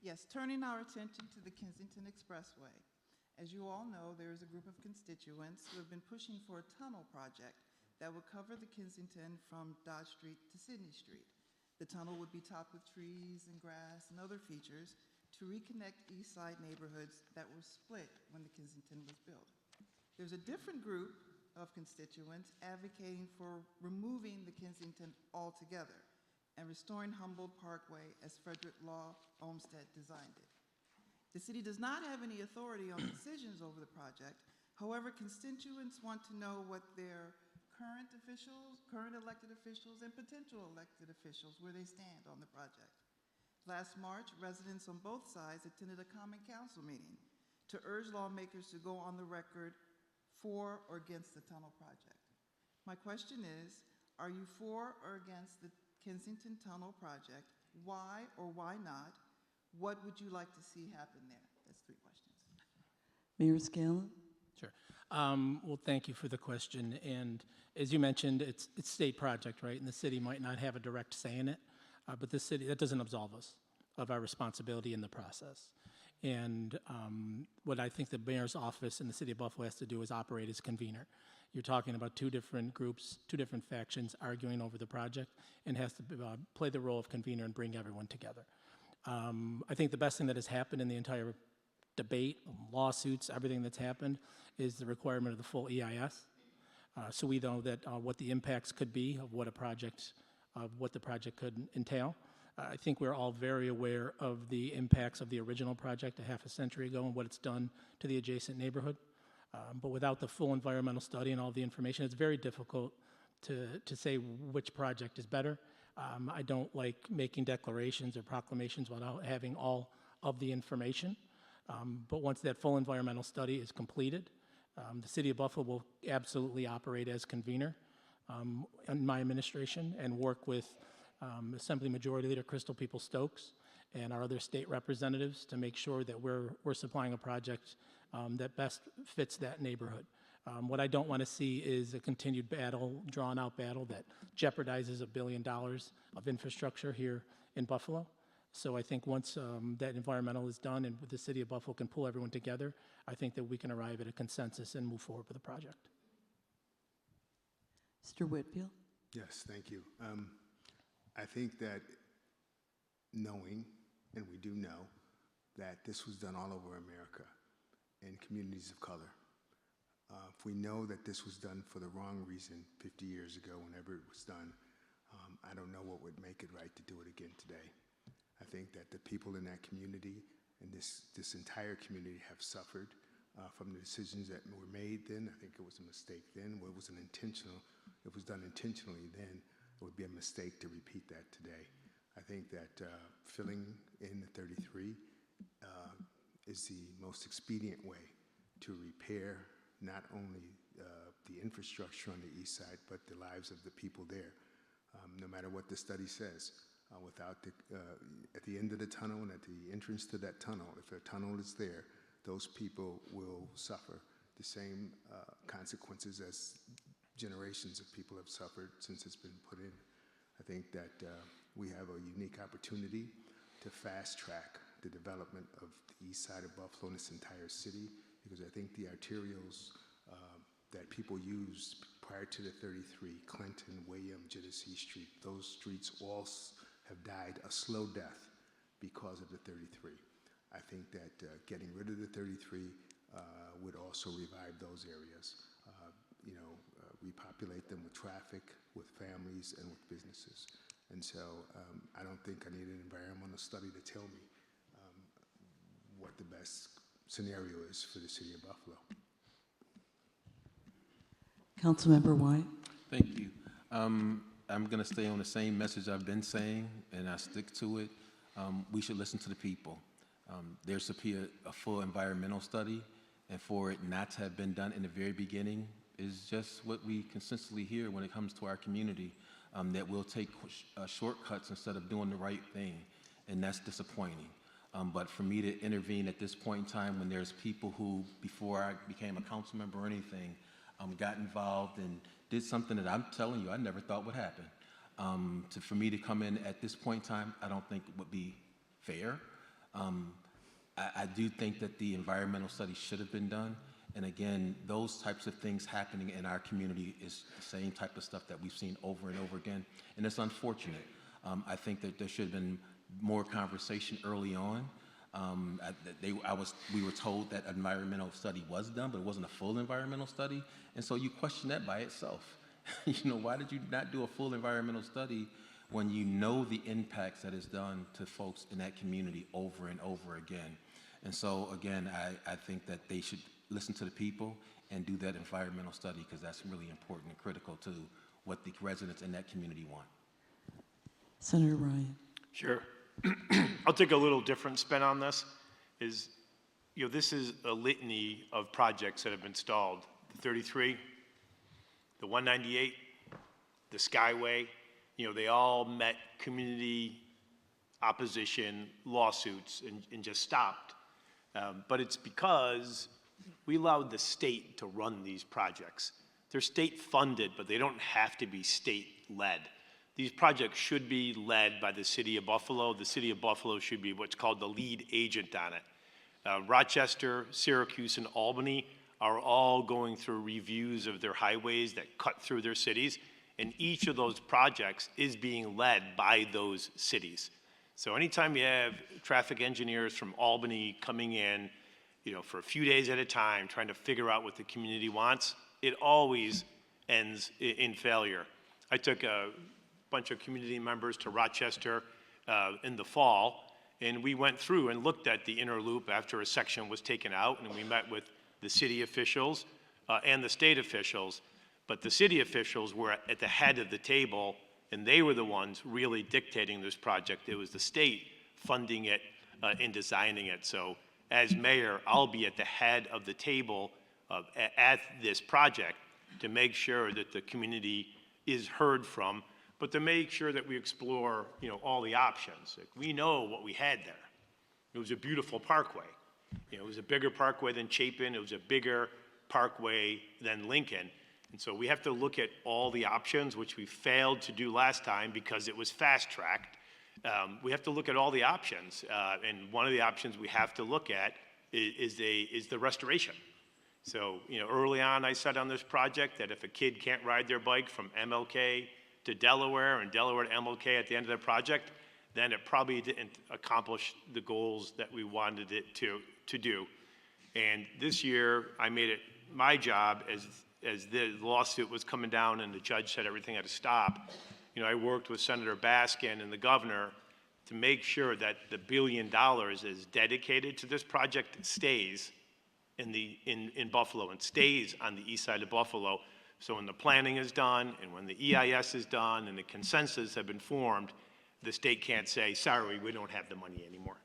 Yes, turning our attention to the Kensington Expressway. As you all know, there is a group of constituents who have been pushing for a tunnel project that would cover the Kensington from Dodge Street to Sydney Street. The tunnel would be topped with trees and grass and other features to reconnect East Side neighborhoods that were split when the Kensington was built. There's a different group of constituents advocating for removing the Kensington altogether and restoring Humboldt Parkway as Frederick Law Olmsted designed it. The city does not have any authority on decisions over the project. However, constituents want to know what their current elected officials, and potential elected officials, where they stand on the project. Last March, residents on both sides attended a common council meeting to urge lawmakers to go on the record for or against the tunnel project. My question is, are you for or against the Kensington Tunnel project? Why or why not? What would you like to see happen there? That's 3 questions. Mayor Scanlon? Sure. Well, thank you for the question. And as you mentioned, it's a state project, right? And the city might not have a direct say in it, but the city, that doesn't absolve us of our responsibility in the process. And what I think the mayor's office in the city of Buffalo has to do is operate as convener. You're talking about 2 different groups, 2 different factions arguing over the project, and has to play the role of convener and bring everyone together. I think the best thing that has happened in the entire debate, lawsuits, everything that's happened, is the requirement of the full EIS. So we know that what the impacts could be of what the project could entail. I think we're all very aware of the impacts of the original project a half a century ago and what it's done to the adjacent neighborhood. But without the full environmental study and all the information, it's very difficult to say which project is better. I don't like making declarations or proclamations without having all of the information. But once that full environmental study is completed, the city of Buffalo will absolutely operate as convener in my administration and work with Assembly Majority Leader Crystal People-Stokes and our other state representatives to make sure that we're supplying a project that best fits that neighborhood. What I don't want to see is a continued battle, drawn-out battle that jeopardizes $1 billion of infrastructure here in Buffalo. So I think once that environmental is done and the city of Buffalo can pull everyone together, I think that we can arrive at a consensus and move forward with the project. Mr. Whitfield? Yes, thank you. I think that knowing, and we do know, that this was done all over America in communities of color. If we know that this was done for the wrong reason 50 years ago, whenever it was done, I don't know what would make it right to do it again today. I think that the people in that community and this entire community have suffered from the decisions that were made then. I think it was a mistake then. It was done intentionally then, it would be a mistake to repeat that today. I think that filling in the 33 is the most expedient way to repair not only the infrastructure on the east side, but the lives of the people there. No matter what the study says, at the end of the tunnel and at the entrance to that tunnel, if a tunnel is there, those people will suffer the same consequences as generations of people have suffered since it's been put in. I think that we have a unique opportunity to fast track the development of the east side of Buffalo and this entire city, because I think the arterials that people used prior to the 33, Clinton, William, Genesee Street, those streets all have died a slow death because of the 33. I think that getting rid of the 33 would also revive those areas, repopulate them with traffic, with families, and with businesses. And so I don't think I need an environmental study to tell me what the best scenario is for the city of Buffalo. Councilmember Wyatt. Thank you. I'm going to stay on the same message I've been saying, and I stick to it. We should listen to the people. There should be a full environmental study, and for it not to have been done in the very beginning is just what we consistently hear when it comes to our community, that we'll take shortcuts instead of doing the right thing, and that's disappointing. But for me to intervene at this point in time when there's people who, before I became a council member or anything, got involved and did something that I'm telling you I never thought would happen. For me to come in at this point in time, I don't think it would be fair. I do think that the environmental study should have been done. And again, those types of things happening in our community is the same type of stuff that we've seen over and over again. And it's unfortunate. I think that there should have been more conversation early on. We were told that environmental study was done, but it wasn't a full environmental study. And so you question that by itself. Why did you not do a full environmental study when you know the impacts that is done to folks in that community over and over again? And so, again, I think that they should listen to the people and do that environmental study, because that's really important and critical to what the residents in that community want. Senator Ryan. Sure. I'll take a little different spin on this. This is a litany of projects that have been stalled. The 33, the 198, the Skyway, they all met community opposition lawsuits and just stopped. But it's because we allowed the state to run these projects. They're state funded, but they don't have to be state led. These projects should be led by the City of Buffalo. The City of Buffalo should be what's called the lead agent on it. Rochester, Syracuse, and Albany are all going through reviews of their highways that cut through their cities, and each of those projects is being led by those cities. So anytime you have traffic engineers from Albany coming in, for a few days at a time, trying to figure out what the community wants, it always ends in failure. I took a bunch of community members to Rochester in the fall, and we went through and looked at the inner loop after a section was taken out, and we met with the city officials and the state officials. But the city officials were at the head of the table, and they were the ones really dictating this project. It was the state funding it and designing it. So as mayor, I'll be at the head of the table at this project to make sure that the community is heard from, but to make sure that we explore, all the options. We know what we had there. It was a beautiful parkway. It was a bigger parkway than Chapin. It was a bigger parkway than Lincoln. And so we have to look at all the options, which we failed to do last time because it was fast-tracked. We have to look at all the options, and one of the options we have to look at is the restoration. So, early on I said on this project that if a kid can't ride their bike from MLK to Delaware and Delaware to MLK at the end of the project, then it probably didn't accomplish the goals that we wanted it to do. And this year I made it my job, as the lawsuit was coming down and the judge said everything had to stop, I worked with Senator Baskin and the governor to make sure that the $1 billion is dedicated to this project stays in Buffalo and stays on the east side of Buffalo. So when the planning is done and when the EIS is done and the consensus have been formed, the state can't say, sorry, we don't have the money anymore.